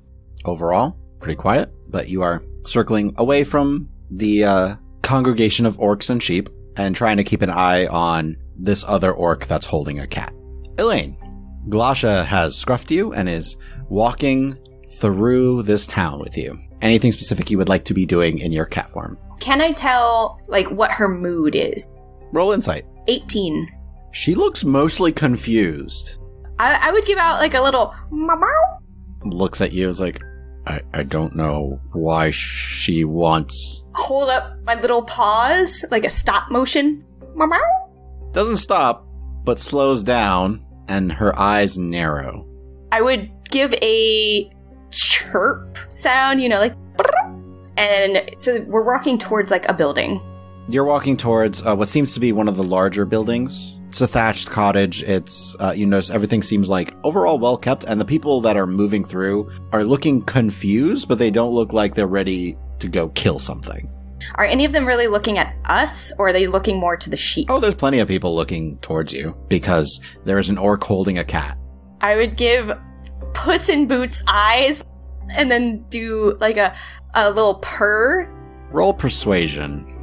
Overall, pretty quiet, but you are circling away from the congregation of orcs and sheep and trying to keep an eye on this other orc that's holding a cat. Elean, Glasha has scruffed you and is walking through this town with you. Anything specific you would like to be doing in your cat form? Can I tell, what her mood is? Roll insight. 18. She looks mostly confused. I would give out, a little meow. Looks at you, is like, I don't know why she wants... Hold up my little paws, like a stop motion. Meow. Doesn't stop, but slows down, and her eyes narrow. I would give a chirp sound, and so we're walking towards, a building. You're walking towards what seems to be one of the larger buildings. It's a thatched cottage. It's, you notice everything seems overall well kept, and the people that are moving through are looking confused, but they don't look like they're ready to go kill something. Are any of them really looking at us, or are they looking more to the sheep? Oh, there's plenty of people looking towards you, because there is an orc holding a cat. I would give Puss in Boots eyes, and then do, a little purr. Roll persuasion.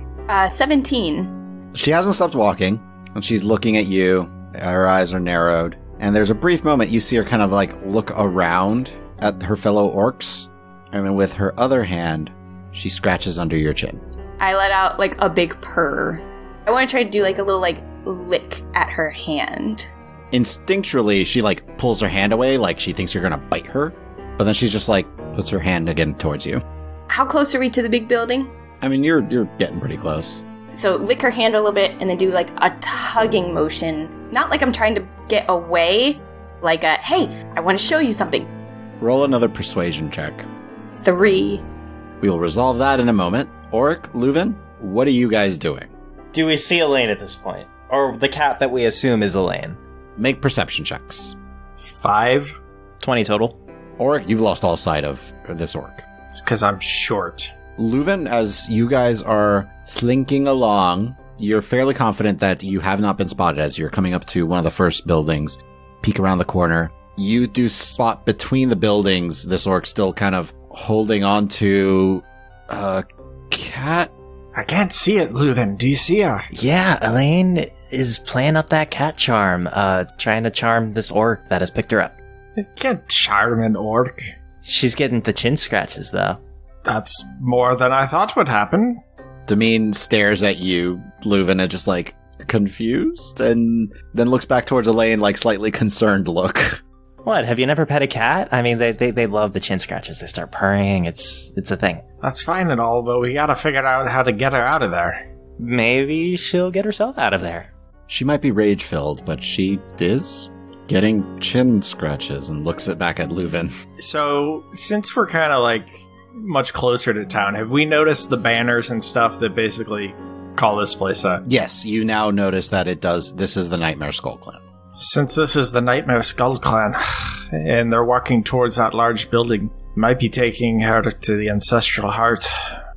17. She hasn't stopped walking, and she's looking at you. Her eyes are narrowed. And there's a brief moment you see her kind of look around at her fellow orcs. And then with her other hand, she scratches under your chin. I let out a big purr. I want to try to do a little lick at her hand. Instinctually, she pulls her hand away like she thinks you're going to bite her. But then she's just puts her hand again towards you. How close are we to the big building? I mean, you're getting pretty close. So lick her hand a little bit and then do a tugging motion. Not I'm trying to get away. Hey, I want to show you something. Roll another persuasion check. 3. We will resolve that in a moment. Oric, Leuven, what are you guys doing? Do we see Elean at this point? Or the cat that we assume is Elean? Make perception checks. 5. 20 total. Oric, you've lost all sight of this orc. It's because I'm short. Leuven, as you guys are slinking along, you're fairly confident that you have not been spotted as you're coming up to one of the first buildings. Peek around the corner. You do spot between the buildings this orc still kind of holding on to a cat. I can't see it, Leuven. Do you see her? Yeah, Elean is playing up that cat charm, trying to charm this orc that has picked her up. I can't charm an orc. She's getting the chin scratches, though. That's more than I thought would happen. Damine stares at you, Leuven, and just confused, and then looks back towards Elean slightly concerned look. What, have you never pet a cat? I mean, they love the chin scratches. They start purring. It's a thing. That's fine and all, but we gotta figure out how to get her out of there. Maybe she'll get herself out of there. She might be rage-filled, but she is getting chin scratches, and looks back at Leuven. So, since we're kind of much closer to town, have we noticed the banners and stuff that basically call this place a... Yes, you now notice that this is the Nightmare Skull Clan. Since this is the Nightmare Skull Clan, and they're walking towards that large building, might be taking her to the Ancestral Heart,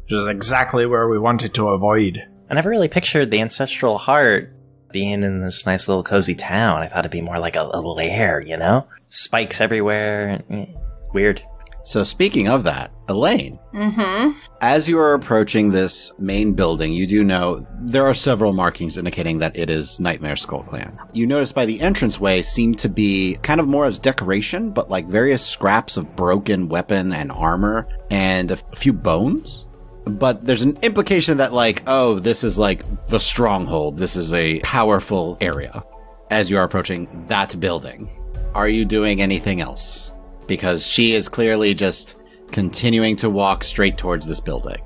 which is exactly where we wanted to avoid. I never really pictured the Ancestral Heart being in this nice little cozy town. I thought it'd be more like a lair, Spikes everywhere. Weird. So speaking of that, Elean, Mm-hmm. as you are approaching this main building, you do know there are several markings indicating that it is Nightmare Skull Clan. You notice by the entranceway seem to be kind of more as decoration, but various scraps of broken weapon and armor and a few bones. But there's an implication that this is the stronghold. This is a powerful area as you are approaching that building. Are you doing anything else? because she is clearly just continuing to walk straight towards this building.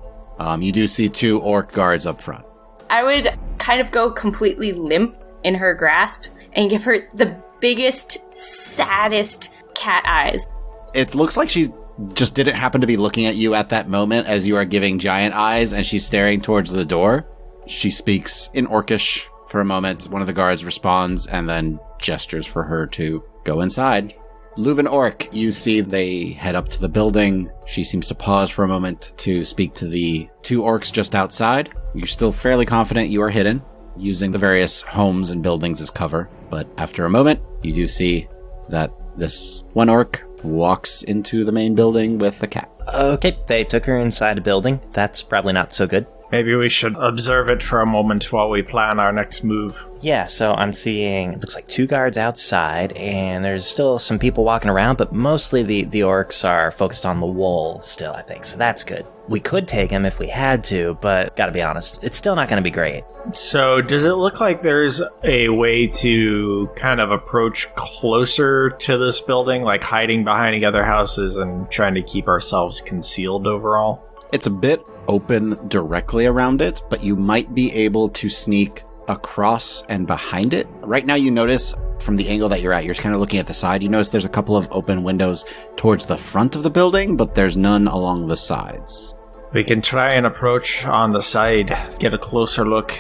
You do see 2 orc guards up front. I would kind of go completely limp in her grasp and give her the biggest, saddest cat eyes. It looks like she just didn't happen to be looking at you at that moment as you are giving giant eyes, and she's staring towards the door. She speaks in Orcish for a moment. One of the guards responds and then gestures for her to go inside. Leuven Orc, you see they head up to the building. She seems to pause for a moment to speak to the 2 orcs just outside. You're still fairly confident you are hidden, using the various homes and buildings as cover. But after a moment, you do see that this one orc walks into the main building with the cat. Okay, they took her inside a building. That's probably not so good. Maybe we should observe it for a moment while we plan our next move. Yeah, so I'm seeing, it looks like 2 guards outside, and there's still some people walking around, but mostly the orcs are focused on the wall still, I think, so that's good. We could take him if we had to, but gotta be honest, it's still not gonna be great. So does it look like there's a way to kind of approach closer to this building, like hiding behind the other houses and trying to keep ourselves concealed overall? It's a bit open directly around it, but you might be able to sneak across and behind it. Right now you notice from the angle that you're at, you're kind of looking at the side, you notice there's a couple of open windows towards the front of the building, but there's none along the sides. We can try and approach on the side, get a closer look,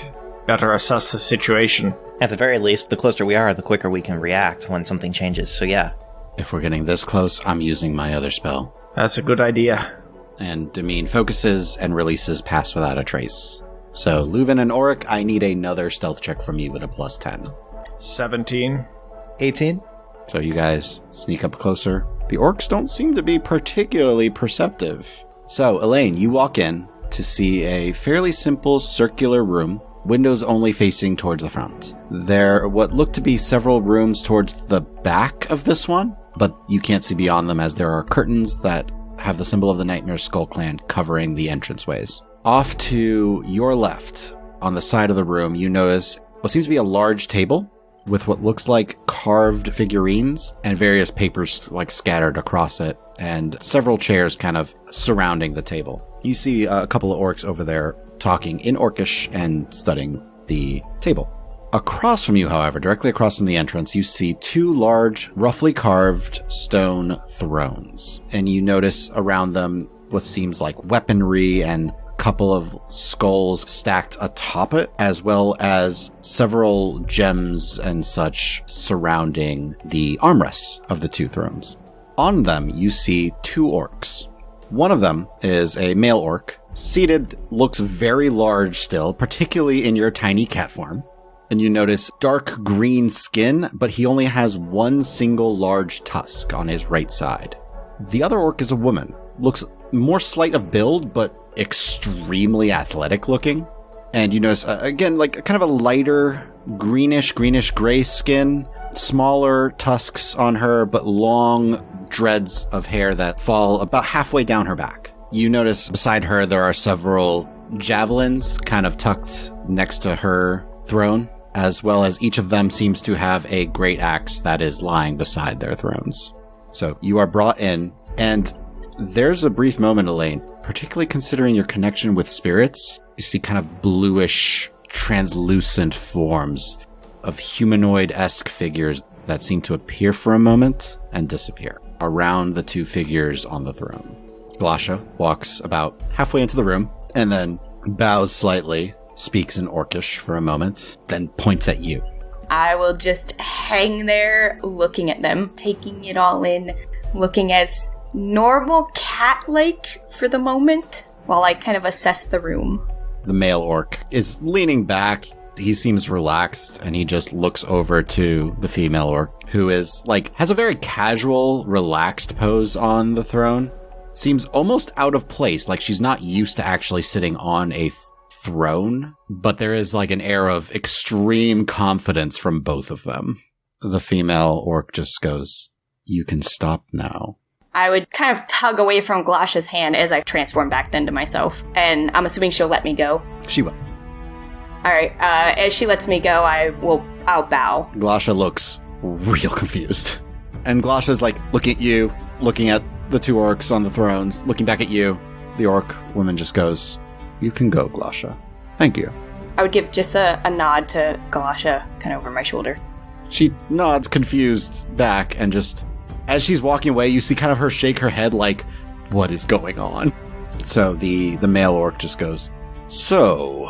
better assess the situation. At the very least, the closer we are, the quicker we can react when something changes, so yeah. If we're getting this close, I'm using my other spell. That's a good idea. And Demean focuses and releases Pass Without a Trace. So, Leuven and Auric, I need another stealth check from you with a +10. 17. 18? So you guys sneak up closer. The orcs don't seem to be particularly perceptive. So, Elean, you walk in to see a fairly simple circular room, windows only facing towards the front. There are what look to be several rooms towards the back of this one, but you can't see beyond them as there are curtains that have the symbol of the Nightmare Skull Clan covering the entranceways. Off to your left, on the side of the room, you notice what seems to be a large table with what looks like carved figurines and various papers like scattered across it, and several chairs kind of surrounding the table. You see a couple of orcs over there talking in Orcish and studying the table. Across from you, however, directly across from the entrance, you see 2 large, roughly carved stone thrones. And you notice around them what seems like weaponry and a couple of skulls stacked atop it, as well as several gems and such surrounding the armrests of the 2 thrones. On them, you see 2 orcs. One of them is a male orc. Seated, looks very large still, particularly in your tiny cat form. And you notice dark green skin, but he only has 1 single large tusk on his right side. The other orc is a woman. Looks more slight of build, but extremely athletic looking. And you notice, again, like kind of a lighter greenish gray skin, smaller tusks on her, but long dreads of hair that fall about halfway down her back. You notice beside her there are several javelins kind of tucked next to her throne, as well as each of them seems to have a great axe that is lying beside their thrones. So you are brought in, and there's a brief moment, Elean, particularly considering your connection with spirits. You see kind of bluish, translucent forms of humanoid-esque figures that seem to appear for a moment and disappear around the 2 figures on the throne. Glasha walks about halfway into the room and then bows slightly, speaks in Orcish for a moment, then points at you. I will just hang there looking at them, taking it all in, looking as normal cat-like for the moment while I kind of assess the room. The male orc is leaning back. He seems relaxed, and he just looks over to the female orc, who is has a very casual, relaxed pose on the throne. Seems almost out of place, like she's not used to actually sitting on a throne, but there is an air of extreme confidence from both of them. The female orc just goes, "You can stop now." I would kind of tug away from Glasha's hand as I transform back into myself, and I'm assuming she'll let me go. She will. Alright, as she lets me go, I'll bow. Glasha looks real confused. And Glasha's looking at you. looking at the two orcs on the thrones, looking back at you. The orc woman just goes, "You can go, Glasha. Thank you." I would give just a nod to Galasha, kind of over my shoulder. She nods confused back, and just as she's walking away, you see kind of her shake her head like, what is going on? So the male orc just goes, "So,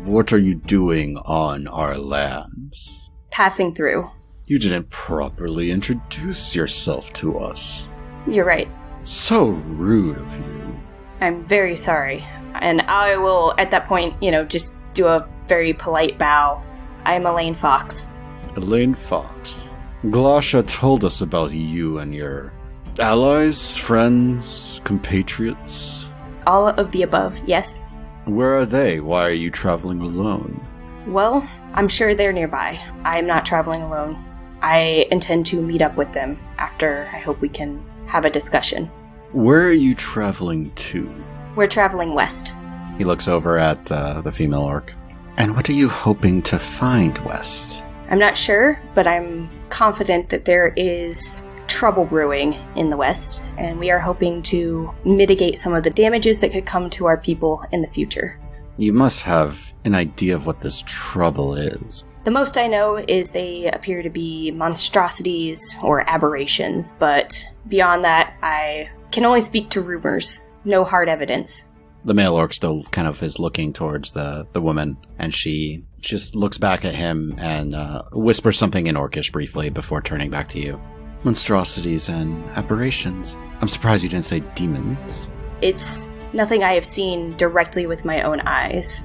what are you doing on our lands?" Passing through. "You didn't properly introduce yourself to us." You're right. "So rude of you." I'm very sorry. And I will, at that point, just do a very polite bow. I'm Elaine Fox. "Elaine Fox. Glasha told us about you and your allies, friends, compatriots." All of the above, yes. "Where are they? Why are you traveling alone?" Well, I'm sure they're nearby. I'm not traveling alone. I intend to meet up with them after I hope we can have a discussion. "Where are you traveling to?" We're traveling west. He looks over at the female orc. "And what are you hoping to find west?" I'm not sure, but I'm confident that there is trouble brewing in the west, and we are hoping to mitigate some of the damages that could come to our people in the future. "You must have an idea of what this trouble is." The most I know is they appear to be monstrosities or aberrations, but beyond that, I can only speak to rumors. No hard evidence. The male orc still kind of is looking towards the woman, and she just looks back at him and whispers something in Orcish briefly before turning back to you. "Monstrosities and aberrations. I'm surprised you didn't say demons." It's nothing I have seen directly with my own eyes.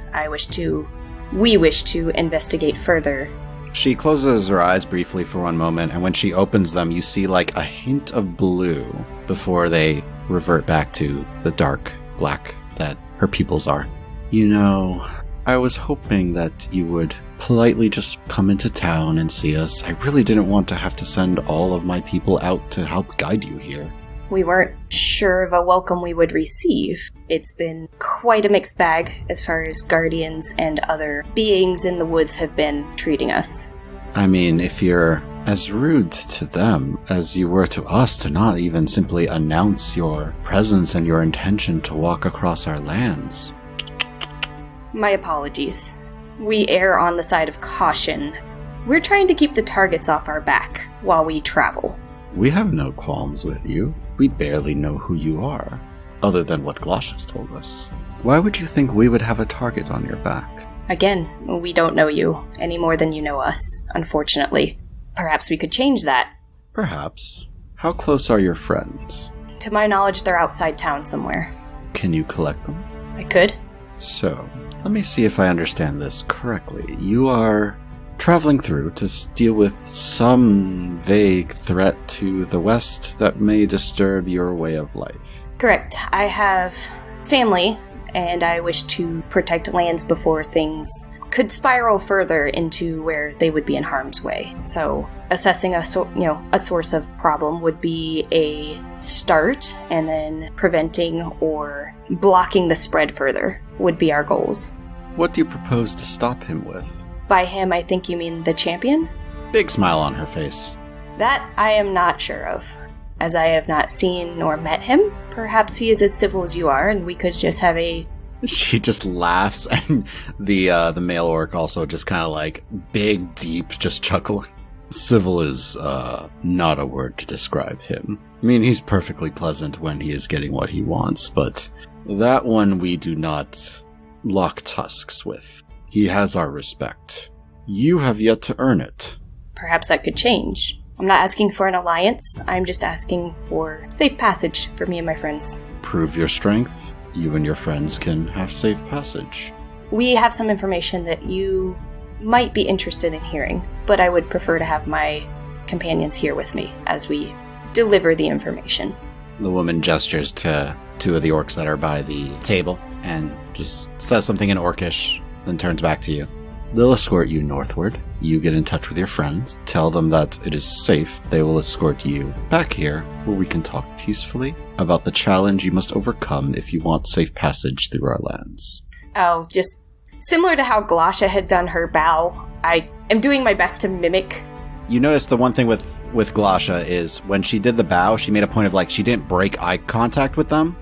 We wish to investigate further. She closes her eyes briefly for one moment, and when she opens them, you see like a hint of blue before they revert back to the dark black that her pupils are. I was hoping that you would politely just come into town and see us. I really didn't want to have to send all of my people out to help guide you here." We weren't sure of a welcome we would receive. It's been quite a mixed bag as far as guardians and other beings in the woods have been treating us. I mean, if you're as rude to them as you were to us to not even simply announce your presence and your intention to walk across our lands. My apologies. We err on the side of caution. We're trying to keep the targets off our back while we travel. We have no qualms with you. We barely know who you are, other than what Glasha's told us. Why would you think we would have a target on your back? Again, we don't know you any more than you know us, unfortunately. Perhaps we could change that. Perhaps. How close are your friends? To my knowledge, they're outside town somewhere. Can you collect them? I could. So, let me see if I understand this correctly. You are traveling through to deal with some vague threat to the west that may disturb your way of life. Correct. I have family, and I wish to protect lands before things could spiral further into where they would be in harm's way. So, assessing a source of problem would be a start, and then preventing or blocking the spread further would be our goals. What do you propose to stop him with? By him, I think you mean the champion? Big smile on her face. That I am not sure of. As I have not seen nor met him, perhaps he is as civil as you are, and we could just have a... She just laughs, and the male orc also just kind of like big, deep, just chuckling. Civil is not a word to describe him. I mean, he's perfectly pleasant when he is getting what he wants, but that one we do not lock tusks with. He has our respect. You have yet to earn it. Perhaps that could change. I'm not asking for an alliance, I'm just asking for safe passage for me and my friends. Prove your strength. You and your friends can have safe passage. We have some information that you might be interested in hearing, but I would prefer to have my companions here with me as we deliver the information. The woman gestures to two of the orcs that are by the table and just says something in Orcish, then turns back to you. They'll escort you northward. You get in touch with your friends, tell them that it is safe. They will escort you back here, where we can talk peacefully about the challenge you must overcome if you want safe passage through our lands. Oh, just similar to how Glasha had done her bow, I am doing my best to mimic. You notice the one thing with with Glasha is when she did the bow, she made a point of she didn't break eye contact with them.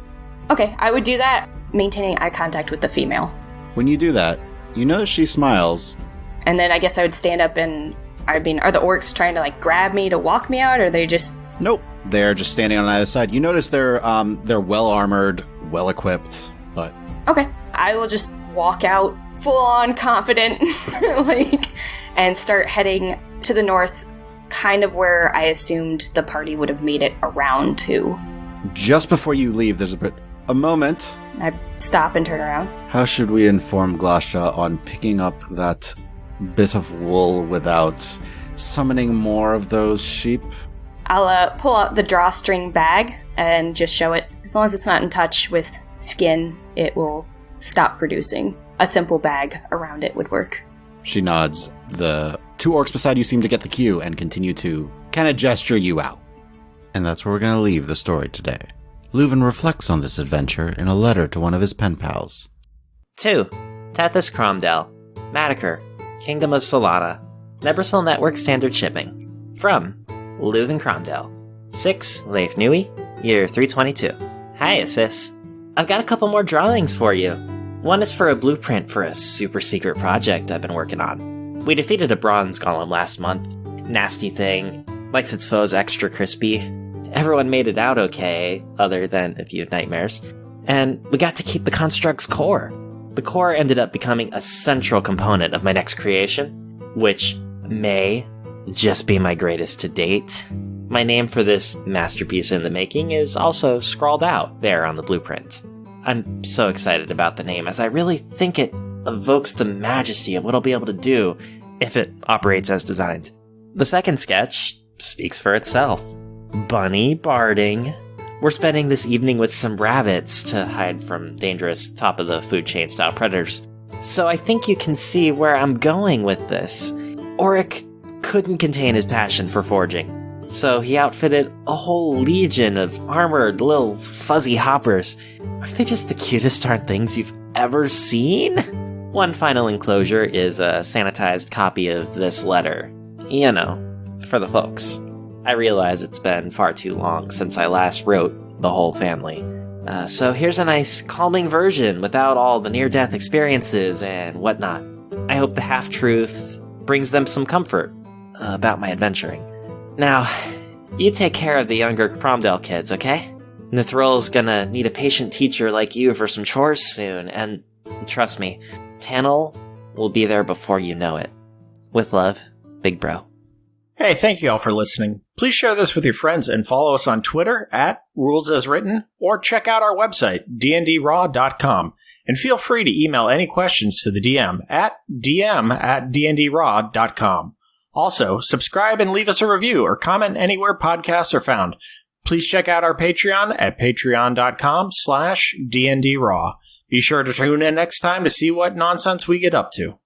Okay, I would do that, maintaining eye contact with the female. When you do that, you notice she smiles. And then I guess I would stand up and, are the orcs trying to grab me to walk me out, or are they just... Nope, they're just standing on either side. You notice they're well-armored, well-equipped, but... Okay, I will just walk out full-on confident, and start heading to the north, kind of where I assumed the party would have made it around to. Just before you leave, there's a moment. I stop and turn around. How should we inform Glasha on picking up that bit of wool without summoning more of those sheep? I'll pull out the drawstring bag and just show it. As long as it's not in touch with skin, it will stop producing. A simple bag around it would work. She nods. The two orcs beside you seem to get the cue and continue to kind of gesture you out. And that's where we're going to leave the story today. Leuven reflects on this adventure in a letter to one of his pen pals. 2. Tethys Cromdell, Madaker, Kingdom of Solana, Nebrasil Network Standard Shipping. From Leuven Cromdell. 6. Leif Nui, year 322. Hi, sis. I've got a couple more drawings for you. One is for a blueprint for a super secret project I've been working on. We defeated a bronze golem last month. Nasty thing, likes its foes extra crispy. Everyone made it out okay, other than a few nightmares. And we got to keep the construct's core. The core ended up becoming a central component of my next creation, which may just be my greatest to date. My name for this masterpiece in the making is also scrawled out there on the blueprint. I'm so excited about the name, as I really think it evokes the majesty of what I'll be able to do if it operates as designed. The second sketch speaks for itself. Bunny barding. We're spending this evening with some rabbits to hide from dangerous top-of-the-food-chain-style predators. So I think you can see where I'm going with this. Auric couldn't contain his passion for forging, so he outfitted a whole legion of armored little fuzzy hoppers. Aren't they just the cutest darn things you've ever seen? One final enclosure is a sanitized copy of this letter. You know, for the folks. I realize it's been far too long since I last wrote the whole family. So here's a nice, calming version without all the near-death experiences and whatnot. I hope the half-truth brings them some comfort about my adventuring. Now, you take care of the younger Cromdell kids, okay? Nithrol's gonna need a patient teacher like you for some chores soon, and trust me, Tannel will be there before you know it. With love, Big Bro. Hey, thank you all for listening. Please share this with your friends and follow us on Twitter @RulesAsWritten, or check out our website, dndraw.com. And feel free to email any questions to the DM at dm@dndraw.com. Also, subscribe and leave us a review or comment anywhere podcasts are found. Please check out our Patreon at patreon.com/dndraw. Be sure to tune in next time to see what nonsense we get up to.